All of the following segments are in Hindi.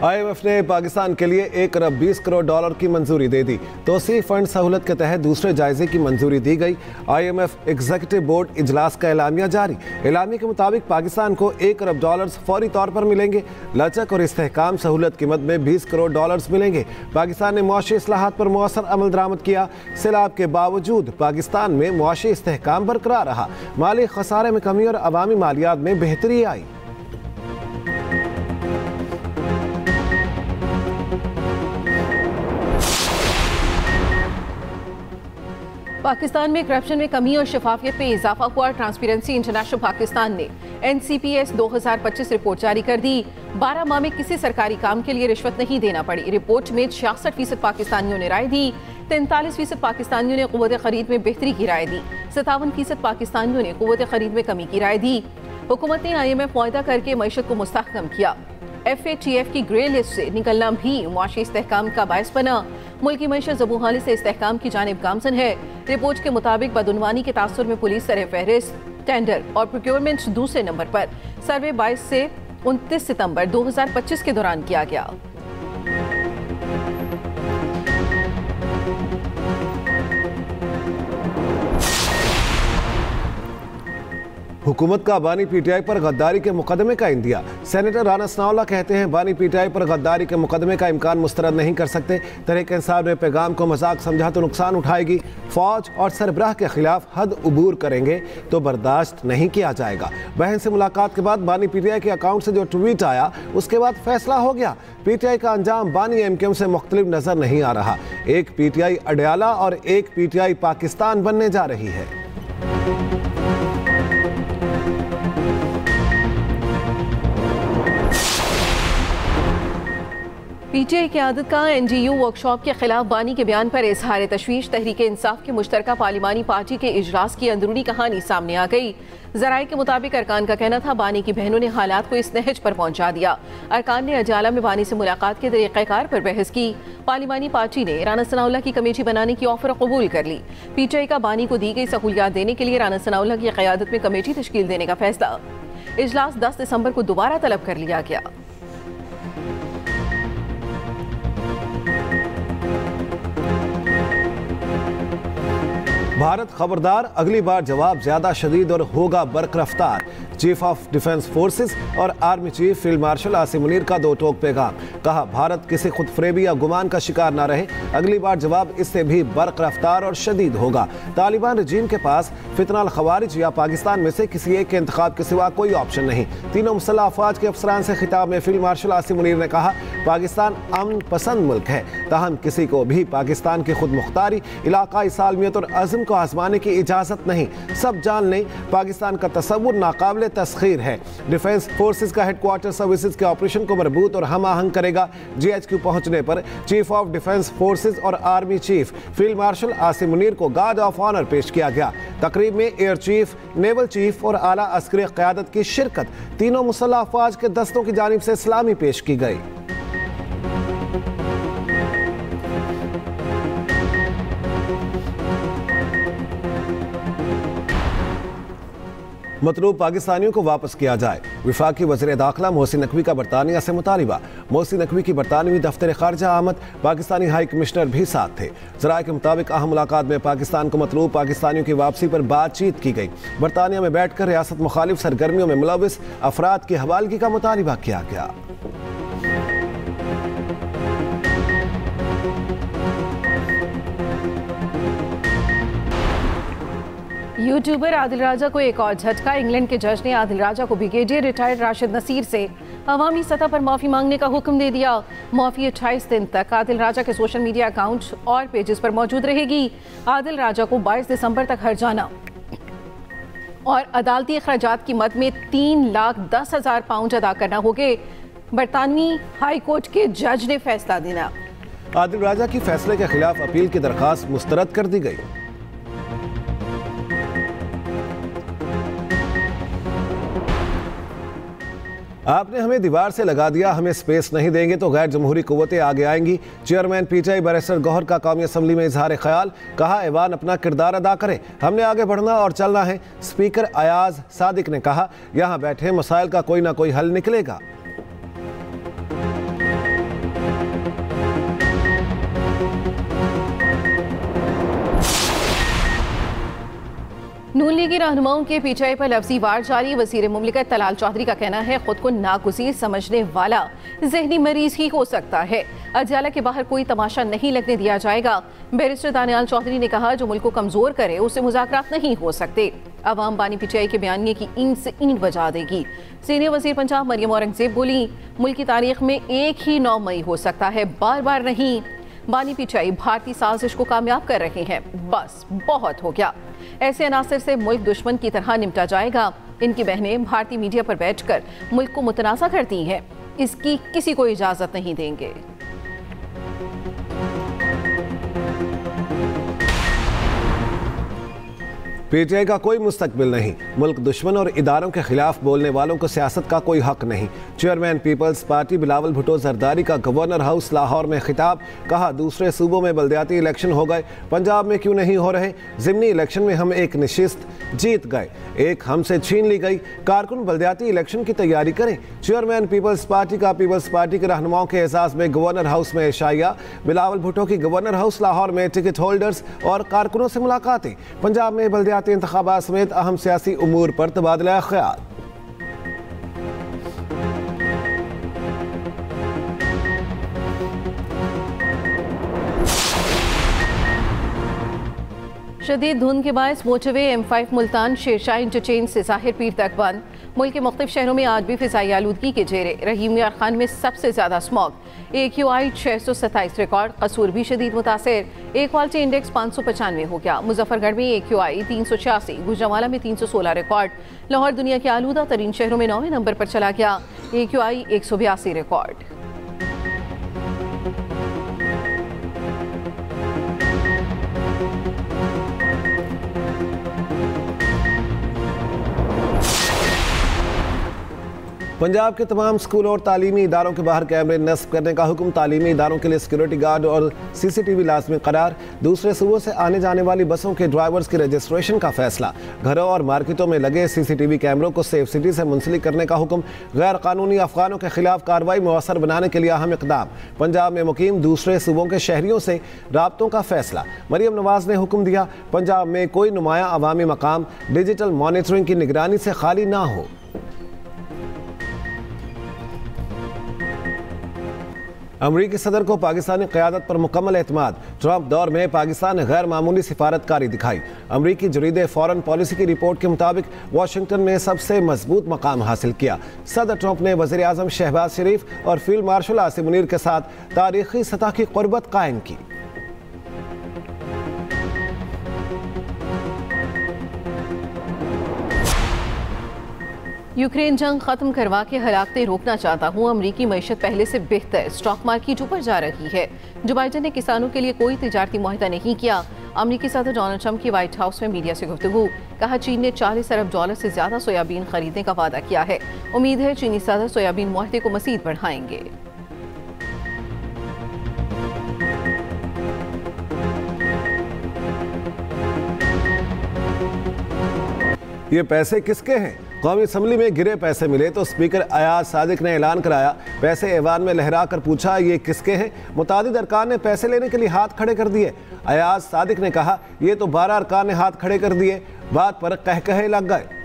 IMF ने पाकिस्तान के लिए 1 अरब 20 करोड़ डॉलर की मंजूरी दे दी। तोसी फंड सहूलत के तहत दूसरे जायजे की मंजूरी दी गई। IMF एग्जीक्यूटिव बोर्ड इजलास का एलामिया जारी। एलामिया के मुताबिक पाकिस्तान को 1 अरब डॉलर्स फौरी तौर पर मिलेंगे। लचक और इस्तेहकाम सहूलत की मद में 20 करोड़ डॉलर्स मिलेंगे। पाकिस्तान ने मुआशी इस्लाहात पर मौसर अमल दरामद किया। सैलाब के बावजूद पाकिस्तान में मुआशी इस्तेहकाम बरकरार रहा। माली खसारे में कमी और अवामी मालियात में बेहतरी आई। पाकिस्तान में करप्शन में कमी और शफाफियत में इजाफा हुआ। ट्रांसपेरेंसी इंटरनेशनल पाकिस्तान ने NCPS 2025 रिपोर्ट जारी कर दी। 12 माह में किसी सरकारी काम के लिए रिश्वत नहीं देना पड़ी। रिपोर्ट में 66% पाकिस्तानियों ने राय दी। 43% पाकिस्तानियों ने क़ुव्वत ख़रीद में बेहतरी की राय दी। 57% पाकिस्तानियों ने क़ुव्वत ख़रीद में कमी की राय दी। हुकूमत ने IMF मुआहदा करके मईशत को मुस्तहकम किया। FATF की ग्रे लिस्ट से निकलना भी मुआशी इस्तेहकाम का बायस बना। मुल्क की मईशत ज़बूहाली से इस्तेहकाम की जानिब गामजन है। रिपोर्ट के मुताबिक बदउनवानी के तासुर में पुलिस सर फहरिस्त, टेंडर और प्रोक्योरमेंट दूसरे नंबर पर। सर्वे 22 से 29 सितंबर 2025 के दौरान किया गया। हुकूमत का बानी PTI पर गद्दारी के मुकदमे का इंदिया। सेनेटर राना सनाउल्लाह कहते हैं बानी PTI पर गद्दारी के मुकदमे का इम्कान मुस्तरद नहीं कर सकते। तहरीक इंसाफ ने पैगाम को मजाक समझा तो नुकसान उठाएगी। फौज और सरबराह के खिलाफ हद उबूर करेंगे तो बर्दाश्त नहीं किया जाएगा। बहन से मुलाकात के बाद बानी PTI के अकाउंट से जो ट्वीट आया उसके बाद फैसला हो गया। PTI का अंजाम बानी MQM से मुख्तलिफ नजर नहीं आ रहा। एक PTI अडयाला और एक PTI पाकिस्तान बनने जा रही है। PTI क़यादत का NGU वर्कशॉप के खिलाफ बानी के बयान पर इजहार तशवीश। तहरीक इंसाफ की मुश्तरका पार्लिमानी पार्टी के इजलास की अंदरूनी कहानी सामने आ गई। ज़राए के मुताबिक अरकान का कहना था बानी की बहनों ने हालात को इस नहज पर पहुंचा दिया। अरकान ने अजाला में बानी से मुलाकात के तरीक़ाकार पर बहस की। पार्लिमानी पार्टी ने राना सनाउल्लाह की कमेटी बनाने की ऑफर कबूल कर ली। PTI का बानी को दी गई सहूलियात देने के लिए राना सनाउल्लाह की क़यादत में कमेटी तश्कील देने का फैसला। इजलास 10 दिसंबर को दोबारा तलब कर लिया गया। भारत खबरदार, अगली बार जवाब ज्यादा शदीद और होगा बर्क रफ्तार। चीफ ऑफ डिफेंस फोर्सेस और army chief field marshal Asim Munir का दो टोक पैगाम। कहा भारत किसी खुद फरेबी या गुमान का शिकार न रहे। अगली बार जवाब इससे भी बर्क रफ्तार और शदीद होगा। तालिबान रजीम के पास फितनाल खवारिज या पाकिस्तान में से किसी एक के इंतखाब के सिवा कोई ऑप्शन नहीं। तीनों मुसल्लह अफवाज के अफसरान से खिताब में फील्ड मार्शल आसिम मुनीर ने कहा पाकिस्तान अमन पसंद मुल्क है, ताहम किसी को भी पाकिस्तान की खुद मुख्तारी, इलाकाई सालमियत और अज़्म को आजमाने की इजाजत नहीं। सब जान लें पाकिस्तान का तस्वुर नाकाबिले तस्खीर है। डिफेंस फोर्सेस का हेडक्वार्टर सर्विसेज के ऑपरेशन को मजबूत और हम आहंग करेगा। GHQ पहुंचने पर चीफ ऑफ डिफेंस फोर्सेस और army chief field marshal Asim Munir को गार्ड ऑफ ऑनर पेश किया गया। तकरीब में एयर चीफ, नेवल चीफ और आला अस्करी क़यादत की शिरकत। तीनों मुसल्लह अफवाज के दस्तों की जानिब से सलामी पेश की गई। मतलूब पाकिस्तानियों को वापस किया जाए। विफाकी वज़ीर दाखिला मोहसिन नकवी का बरतानिया से मुतालिबा। मोहसिन नकवी की बरतानवी दफ्तर खारजा आमद, पाकिस्तानी हाई कमिश्नर भी साथ थे। ज़राए के मुताबिक अहम मुलाकात में पाकिस्तान को मतलूब पाकिस्तानियों की वापसी पर बातचीत की गई। बरतानिया में बैठकर रियासत मुखालिफ सरगर्मियों में मुलविस अफराद की हवालगी का मुतालिबा किया गया। यूट्यूबर आदिल राजा को एक और झटका। इंग्लैंड के जज ने आदिल राजा को ब्रिगेडियर रिटायर्ड राशिद नसीर से अवामी सतह पर माफ़ी मांगने का हुक्म दे दिया। माफ़ी 28 दिन तक आदिल राजा के सोशल मीडिया अकाउंट और पेजेस पर मौजूद रहेगी। आदिल राजा को 22 दिसंबर तक हर्जाना और अदालती अखराजात की मद में 3,10,000 पाउंड अदा करना होंगे। बरतानवी हाई कोर्ट के जज ने फैसला देना। आदिल राजा की फैसले के खिलाफ अपील की दरखास्त मुस्तरद कर दी गई। आपने हमें दीवार से लगा दिया, हमें स्पेस नहीं देंगे तो गैर जमहूरी कुव्वतें आगे आएंगी। चेयरमैन PTI बैरिस्टर गौहर का कौमी असम्बली में इजहार ख्याल। कहा ऐवान अपना किरदार अदा करे, हमने आगे बढ़ना और चलना है। स्पीकर अयाज सादिक ने कहा यहाँ बैठे मसाइल का कोई ना कोई हल निकलेगा। नून लीगी रहनुमाओं के पीछे पर लफ्जी वार जारी। वजीर मुमलिकत तलाल चौधरी का कहना है खुद को नागुज़ीर समझने वाला जहनी मरीज ही हो सकता है। अदयाला के बाहर कोई तमाशा नहीं लगने दिया जाएगा। बैरिस्टर दानियाल चौधरी ने कहा जो मुल्क को कमजोर करे उससे मुज़ाकरात नहीं हो सकते। अवाम बानी पीटीआई के बयानिए की ईंट से ईंट बजा देगी। सीनियर वजीर पंजाब मरियम औरंगजेब बोली मुल्क की तारीख में एक ही 9 मई हो सकता है, बार बार नहीं। बानी पीटीआई भारतीय साजिश को कामयाब कर रहे हैं, बस बहुत हो गया। ऐसे अनासर से मुल्क दुश्मन की तरह निपटा जाएगा। इनकी बहनें भारतीय मीडिया पर बैठकर मुल्क को मुतनाज़ा करती हैं, इसकी किसी को इजाजत नहीं देंगे। पीटीआई का कोई मुस्तकबिल नहीं, मुल्क दुश्मन और इदारों के खिलाफ बोलने वालों को सियासत का कोई हक नहीं। चेयरमैन पीपल्स पार्टी बिलावल भुट्टो जरदारी का गवर्नर हाउस लाहौर में खिताब। कहा दूसरे सूबों में बल्दियाती इलेक्शन हो गए, पंजाब में क्यों नहीं हो रहे। ज़िमनी इलेक्शन में हम एक नशिस्त जीत गए, एक हमसे छीन ली गई। कारकुन बल्दियाती इलेक्शन की तैयारी करें। चेयरमैन पीपल्स पार्टी का पीपल्स पार्टी के रहनुमाओं के एजाज में गवर्नर हाउस में इशाया। बिलावल भुट्टो की गवर्नर हाउस लाहौर में टिकट होल्डर्स और कारकुनों से मुलाकातें। पंजाब में बल्दियाती इंतखाबात समेत अहम सियासी उमूर पर तबादला ख्याल। शदीद धुंध के बायस motorway M5 Multan Sher Shah interchange से ज़ाहिर पीर तक बंद। मुल्क के मुख्तलिफ शहरों में आज भी फिजाई आलूदगी के जेरे। रहीम यार खान में सबसे ज़्यादा स्मॉग, AQI 627 रिकॉर्ड। कसूर भी शदीद मुतासर, एयर क्वालिटी इंडेक्स 595 हो गया। मुजफ्फरगढ़ में AQI 386, गुजरांवाला में 316 रिकॉर्ड। लाहौर दुनिया के आलूदा तरीन शहरों में 9वें नंबर पर चला गया, AQI 182 रिकॉर्ड। पंजाब के तमाम स्कूलों और तालीमी इदारों के बाहर कैमरे नस्ब करने का हुक्म। तालीमी इदारों के लिए सिक्योरिटी गार्ड और CCTV लाजमी करार। दूसरे सूबों से आने जाने वाली बसों के ड्राइवर्स की रजिस्ट्रेशन का फैसला। घरों और मार्केटों में लगे CCTV कैमरों को सेफ सिटी से मुंसलिक करने का हुक्म। गैर कानूनी अफगानों के खिलाफ कार्रवाई मौसर बनाने के लिए अहम इकदाम। पंजाब में मुकीम दूसरे सूबों के शहरियों से राब्तों का फैसला। मरियम नवाज ने हुक्म दिया पंजाब में कोई नुमाया अवामी मकाम डिजिटल मॉनिटरिंग की निगरानी से खाली ना हो। अमरीकी सदर को पाकिस्तानी क़यादत पर मुकम्मल एतमाद। ट्रंप दौर में पाकिस्तान ने गैर मामूली सिफारतकारी दिखाई। अमरीकी जरीदे फॉरेन पॉलिसी की रिपोर्ट के मुताबिक वाशिंगटन में सबसे मजबूत मकाम हासिल किया। सदर ट्रंप ने वज़ीर आज़म शहबाज शरीफ और फील्ड मार्शल आसिम मुनीर के साथ तारीखी सतह की क़ुर्बत कायम की। यूक्रेन जंग खत्म करवा के हलाकतें रोकना चाहता हूँ। अमरीकी मईशत पहले से बेहतर, स्टॉक मार्केट ऊपर जा रही है। जो बाइडेन ने किसानों के लिए कोई तिजारती मुआहदा नहीं किया। अमरीकी सदर डोनाल्ड ट्रंप की व्हाइट हाउस में मीडिया से गुफ्तगू। कहा चीन ने $40 अरब से ज्यादा सोयाबीन खरीदने का वादा किया है। उम्मीद है चीनी सदर सोयाबीन मुआहदे को मजीद बढ़ाएंगे। ये पैसे किसके हैं? कौमी असम्बली में गिरे पैसे मिले तो स्पीकर अयाज सादिक ने ऐलान कराया। पैसे ऐवान में लहरा कर पूछा ये किसके हैं? मुतादिद अरकान ने पैसे लेने के लिए हाथ खड़े कर दिए। अयाज सादिक ने कहा ये तो 12 अरकान ने हाथ खड़े कर दिए। बात पर कहकहे लग गए।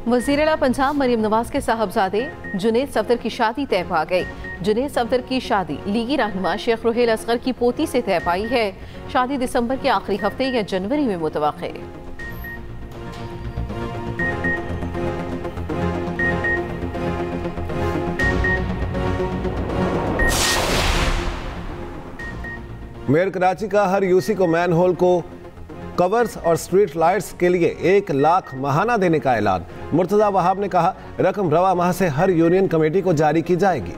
वज़ीर आला पंजाब मरियम नवाज के साहबजादे जुनेद सफदर की शादी तय पा गई। जुनेद सफदर की शादी लीगी रहनुमा शेख रुहेल असगर की पोती से तय पाई है। शादी दिसंबर के आखिरी हफ्ते या जनवरी में मुतवक्के। मेयर कराची का हर यूसी को मैन होल को कवर्स और स्ट्रीट लाइट्स के लिए 1 लाख माहाना देने का ऐलान। मुर्तजा वहाब ने कहा रकम रवा माह से हर यूनियन कमेटी को जारी की जाएगी।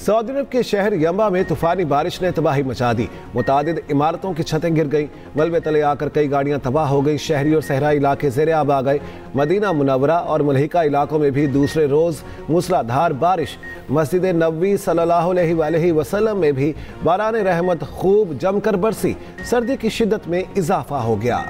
सऊदी अरब के शहर यंबा में तूफानी बारिश ने तबाही मचा दी। मुतादिद इमारतों की छतें गिर गईं, मलबे तले आकर कई गाड़ियां तबाह हो गई। शहरी और सहराई इलाके ज़ेरे आब आ गए। मदीना मुनव्वरा और मुल्हिका इलाकों में भी दूसरे रोज मूसलाधार बारिश। मस्जिद नबवी सल्लल्लाहु अलैहि वसल्लम में भी बारान रहमत खूब जमकर बरसी। सर्दी की शिद्दत में इजाफा हो गया।